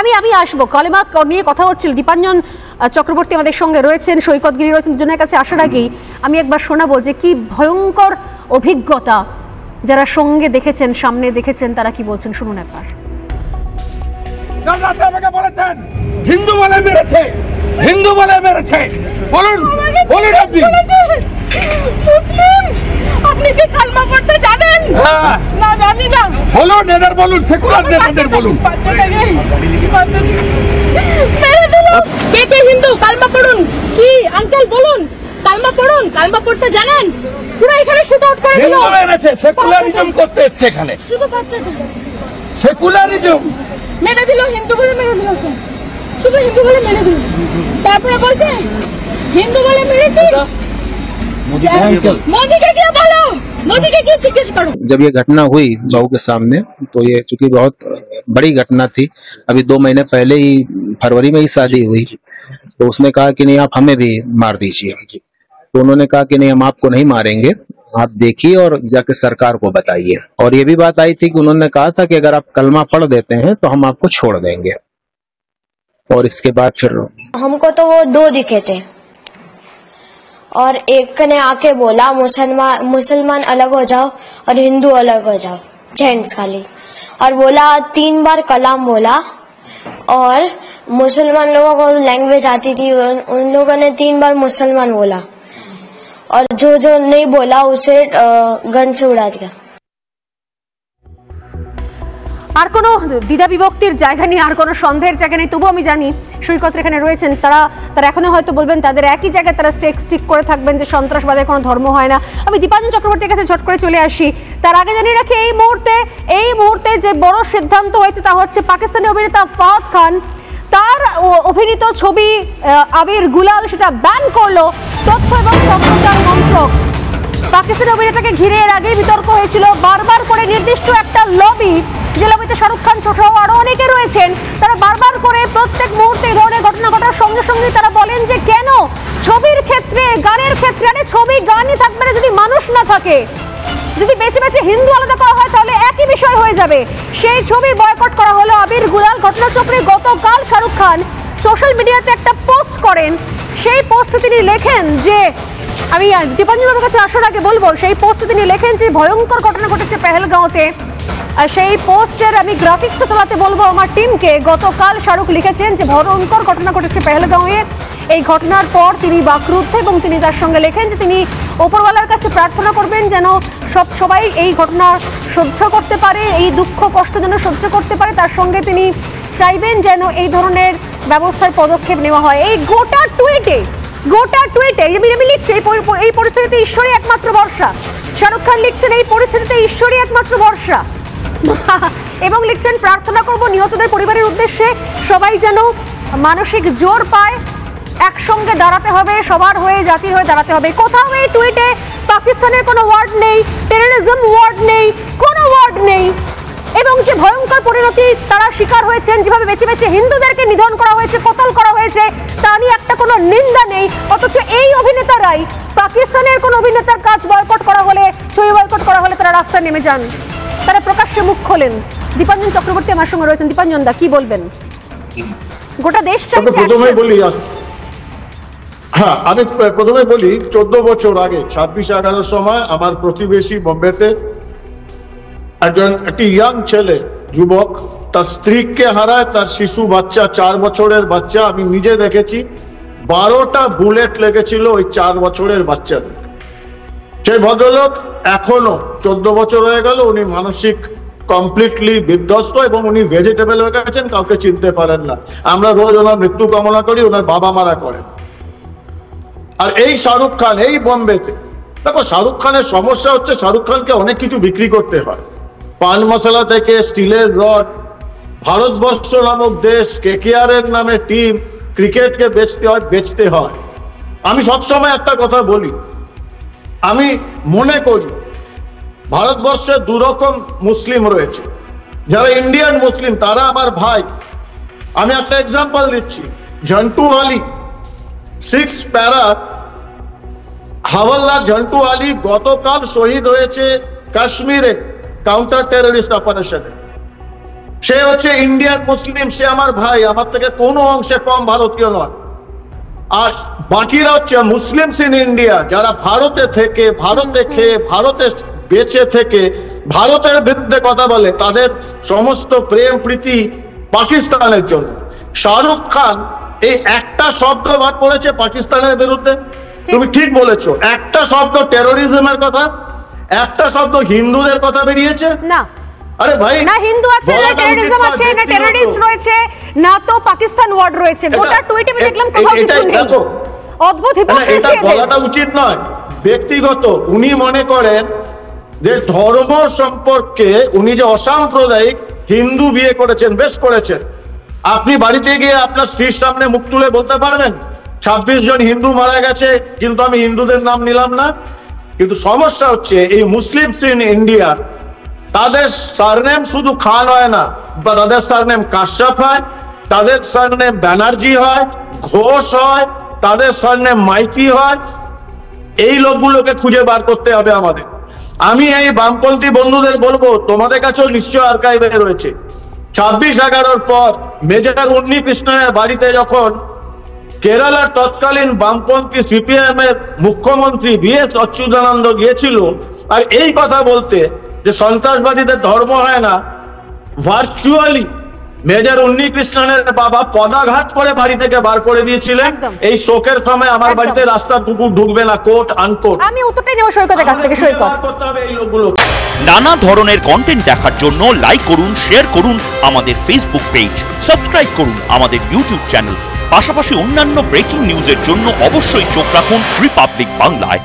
আমি আসবো, কলেমা নিয়ে কথা হচ্ছিল, দীপাঞ্জন চক্রবর্তী আমাদের সঙ্গে রয়েছেন, সৈকত গিরি রয়েছেন, দুজনের কাছে আসার আগেই আমি একবার শোনাবো যে কি ভয়ঙ্কর অভিজ্ঞতা যারা সঙ্গে দেখেছেন, সামনে দেখেছেন, তারা কি বলছেন, শুনুন একবার। বলেছেন হিন্দু বলে মেরেছে, হিন্দু বলে মেরেছে, বলুন বলুন আপনি মুসলিম, আপনি কি কালমা পড়তে জানেন? না জানি না। বলুন, এদের বলুন, সেকুলার নেতাদের বলুন। কে কে হিন্দু কালমা পড়ুন? কি আঙ্কেল বলুন, কালমা পড়ুন, কালমা পড়তে জানেন? পুরো এখানে শুট আউট করে দিল। হিন্দু মেরেছে, সেকুলারিজম করতে এসেছে এখানে, শুধু বাচ্চাটা সেকুলারিজম মেরে দিল, হিন্দু বলে মেরে দিল, শুধু হিন্দু বলে মেরে দিল। তারপরে বলছে হিন্দু বলে মেরেছে। मोदी के क्या बोलो, मोदी के क्या जिज्ञेस करो। जब ये घटना हुई बहू के सामने, तो ये चूंकि बहुत बड़ी घटना थी, अभी 2 महीने पहले ही फरवरी में ही शादी हुई, तो उसने कहा कि नहीं आप हमें भी मार दीजिए। तो उन्होंने कहा कि नहीं हम आपको नहीं मारेंगे, आप देखिए और जाके सरकार को बताइए। और ये भी बात आई थी कि उन्होंने कहा था कि अगर आप कलमा पढ़ देते हैं तो हम आपको छोड़ देंगे। और इसके बाद फिर हमको तो वो 2 दिखे थे और एक ने आके बोला मुसलमान अलग हो जाओ और हिंदू अलग हो जाओ, जेंट्स खाली, और बोला 3 बार कलाम बोला। और मुसलमान लोगों को लैंग्वेज आती थी, उन लोगों ने 3 बार मुसलमान बोला और जो नहीं बोला उसे गन से उड़ा दिया। আর কোনো দ্বিধা বিভক্তির জায়গা নেই, আর কোনো সন্দেহের জায়গা নেই। তবুও আমি জানি সৈকত এখানে রয়েছেন, তারা এখনো হয়তো বলবেন তাদের একই জায়গায় তারা স্টিক করে থাকবেন যে সন্ত্রাসবাদের কোনো ধর্ম হয় না। আমি দীপাঞ্জন চক্রবর্তীর কাছে ঝট করে চলে আসি। তার আগে জানিয়ে রাখি এই মুহূর্তে যে বড় সিদ্ধান্ত হয়েছে তা হচ্ছে পাকিস্তানি অভিনেতা ফাহাদ খান তার অভিনীত ছবি আবির গুলাল সেটা ব্যান করলো তথ্য এবং সম্প্রচার মন্ত্রক। পাকিস্তানি অভিনেতাকে ঘিরে এর আগেই বিতর্ক হয়েছিল, বারবার করে নির্দিষ্ট একটা লবি, যে লবিতে শাহরুখ খান সহ আরো অনেকে রয়েছেন, তারা বারবার করে প্রত্যেক মুহূর্তে এই ধরনের ঘটনা ঘটার সঙ্গে সঙ্গে তারা বলেন যে কেন ছবির ক্ষেত্রে, গানের ক্ষেত্রে, আরে ছবি গানই থাকবে না যদি মানুষ না থাকে, যদি বেছে বেছে হিন্দু আলাদা করা হয় তাহলে একই বিষয় হয়ে যাবে। সেই ছবি বয়কট করা হলো আবির গুলাল ঘটনাচক্রে। গতকাল শাহরুখ খান সোশ্যাল মিডিয়াতে একটা পোস্ট করেন, সেই পোস্টে তিনি লেখেন যে, আমি দীপাঞ্জন বাবুর কাছে আসার আগে বলবো, সেই পোস্টে তিনি লেখেন যে ভয়ঙ্কর ঘটনা ঘটেছে পেহেলগাঁওতে। সেই পোস্টের আমি গ্রাফিক্সটা চালাতে বলবো আমার টিমকে। গতকাল শাহরুখ লিখেছেন যে ভয়ঙ্কর ঘটনা ঘটেছে পেহেলগাঁওয়ে। এই ঘটনার পর তিনি বাকরুদ্ধ এবং তিনি তার সঙ্গে লেখেন যে তিনি ওপরওয়ালার কাছে প্রার্থনা করবেন যেন সবাই এই ঘটনা সহ্য করতে পারে, এই দুঃখ কষ্ট যেন সহ্য করতে পারে। তার সঙ্গে তিনি চাইবেন যেন এই ধরনের ব্যবস্থার পদক্ষেপ নেওয়া হয়। এই গোটা টুইটে আমি লিখছি এই পরিস্থিতিতে ঈশ্বরই একমাত্র ভরসা। শাহরুখ খান লিখছেন এই পরিস্থিতিতে ঈশ্বরই একমাত্র ভরসা এবং লিখছেন প্রার্থনা করব নিহতদের পরিবারের উদ্দেশ্যে সবাই যেন মানসিক জোর পায়, একসঙ্গে দাঁড়াতে হবে, সবার হয়ে জাতির হয়ে দাঁড়াতে হবে। কোথাও এই টুইটে পাকিস্তানের কোনো ওয়ার্ড নেই, টেররিজম ওয়ার্ড নেই, কোনো ওয়ার্ড নেই। এবং যে ভয়ঙ্কর পরিণতি তারা শিকার হয়েছেন, যেভাবে বেছে বেছে হিন্দুদেরকে নিধন করা হয়েছে, কতল করা হয়েছে, তা নিয়ে একটা কোনো নিন্দা নেই। অথচ এই অভিনেতারাই পাকিস্তানের কোন অভিনেতার কাজ বয়কট করা হলে, ছবি বয়কট করা হলে তারা রাস্তায় নেমে যান, তারা প্রকাশ্যে মুখ খোলেন। দীপাঞ্জন চক্রবর্তী আমার সঙ্গে রয়েছেন। দীপাঞ্জন দা, কি বলবেন? গোটা দেশ চাইছে। প্রথমে বলি, হ্যাঁ আমি প্রথমে বলি 14 বছর আগে 26/11 সময় আমার প্রতিবেশী বোম্বেতে একটি ইয়াং ছেলে, যুবক, তার স্ত্রীকে হারায়, তার শিশু বাচ্চা, 4 বছরের বাচ্চা। আমি নিজে দেখেছি 12টা বুলেট লেগেছিল ওই 4 বছরের বাচ্চাদের। সেই ভদ্রলোক এখনো 14 বছর হয়ে গেল, উনি মানসিক কমপ্লিটলি বিধ্বস্ত এবং উনি ভেজিটেবল হয়ে গেছেন, কাউকে চিনতে পারেন না। আমরা রোজ ওনার মৃত্যু কামনা করি, ওনার বাবা মারা করেন। আর এই শাহরুখ খান এই বোম্বেতে, দেখো শাহরুখ খানের সমস্যা হচ্ছে শাহরুখ খানকে অনেক কিছু বিক্রি করতে হয়, পান মশলা থেকে স্টিলের রড, ভারতবর্ষ নামক দেশ, কেকেআর এর নামে টিম, ক্রিকেটকে বেচতে হয়। আমি সবসময় একটা কথা বলি, আমি মনে করি ভারতবর্ষে 2 রকম মুসলিম রয়েছে। যারা ইন্ডিয়ান মুসলিম তারা আমার ভাই। আমি একটা এক্সাম্পল দিচ্ছি, ঝন্টু আলী 6 প্যারা হাওলদার ঝন্টু আলী গতকাল শহীদ হয়েছে কাশ্মীরে কাউন্টার টেররিস্ট অপারেশনে। সে হচ্ছে ইন্ডিয়ান মুসলিম, সে আমার ভাই, আমার থেকে কোনো অংশে কম ভারতীয় নয়। আর বাকিরা হচ্ছে মুসলিমস ইন ইন্ডিয়া, যারা ভারতে থেকে, ভারতে খেয়ে, ভারতে বেঁচে থেকে ভারতের বিরুদ্ধে কথা বলে, তাদের সমস্ত প্রেম প্রীতি পাকিস্তানের জন্য। শাহরুখ খান এই একটা শব্দ বাদ করেছে পাকিস্তানের বিরুদ্ধে, তুমি ঠিক বলেছো, একটা শব্দ টেরোরিজমের কথা, একটা শব্দ হিন্দুদের কথা বেরিয়েছে না। আরে ভাই, না হিন্দু আছে, না টেরোরিজম আছে, না টেররিস্ট রয়েছে, না তো পাকিস্তান ওয়ার্ড রয়েছে। গোটা টুইটে আমি দেখলাম কোথাও কিছু নেই। অদ্ভুত হিপোক্রেসি এটা বলাটা উচিত নয়। ব্যক্তিগত উনি মনে করেন যে ধর্ম সম্পর্কে উনি যে অসাম্প্রদায়িক, হিন্দু বিয়ে করেছেন, বেশ করেছেন। আপনি বাড়িতে গিয়ে আপনার স্ত্রীর সামনে মুখ তুলে বলতে পারবেন 26 জন হিন্দু মারা গেছে, কিন্তু আমি হিন্দুদের নাম নিলাম না। কিন্তু সমস্যা হচ্ছে এই মুসলিমস ইন ইন্ডিয়া, তাদের সারনেম শুধু খান হয় না, বা তাদের সারনেম কাশ্যপ হয়, তাদের সারনেম ব্যানার্জি হয়, ঘোষ হয়, তাদের সারনেম মাইতি হয়। এই লোকগুলোকে খুঁজে বার করতে হবে আমাদের। আমি এই বামপন্থী বন্ধুদের বলবো, তোমাদের কাছেও নিশ্চয় আর্কাইভে রয়েছে, 26/11 পর মেজর উন্নি কৃষ্ণের বাড়িতে যখন কেরালার তৎকালীন বামপন্থী সিপিএম এর মুখ্যমন্ত্রী VS অচ্যুতানন্দ গিয়েছিল আর এই কথা বলতে যে সন্ত্রাসবাদীদের ধর্ম হয় না, ভার্চুয়ালি মেজর উন্নি কৃষ্ণনের বাবা পদাঘাত করে বাড়ি থেকে বার করে দিয়েছিলেন। এই শোকের সময় আমার বাড়িতে রাস্তার কুকুর ঢুকবে না, কোট আনকোট। আমি উত্তরটাই নেব সৈকতের কাছ থেকে। সৈকত, করতে হবে এই লোকগুলো। নানা ধরনের কন্টেন্ট দেখার জন্য লাইক করুন, শেয়ার করুন আমাদের ফেসবুক পেজ, সাবস্ক্রাইব করুন আমাদের ইউটিউব চ্যানেল। পাশাপাশি অন্যান্য ব্রেকিং নিউজের জন্য অবশ্যই চোখ রাখুন রিপাবলিক বাংলায়।